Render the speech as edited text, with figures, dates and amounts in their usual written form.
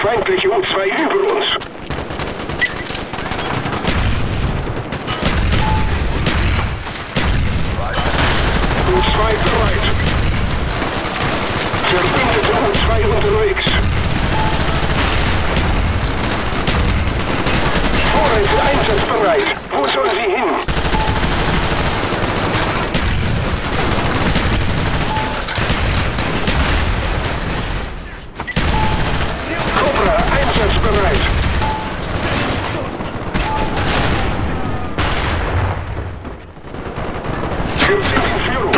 feindliche U-2 über uns. U-2 bereit. Verbündete U-2 unterwegs. Vorräte einsatzbereit. Wo soll sie hin? Cobra einsatzbereit. Wir sind in Führung.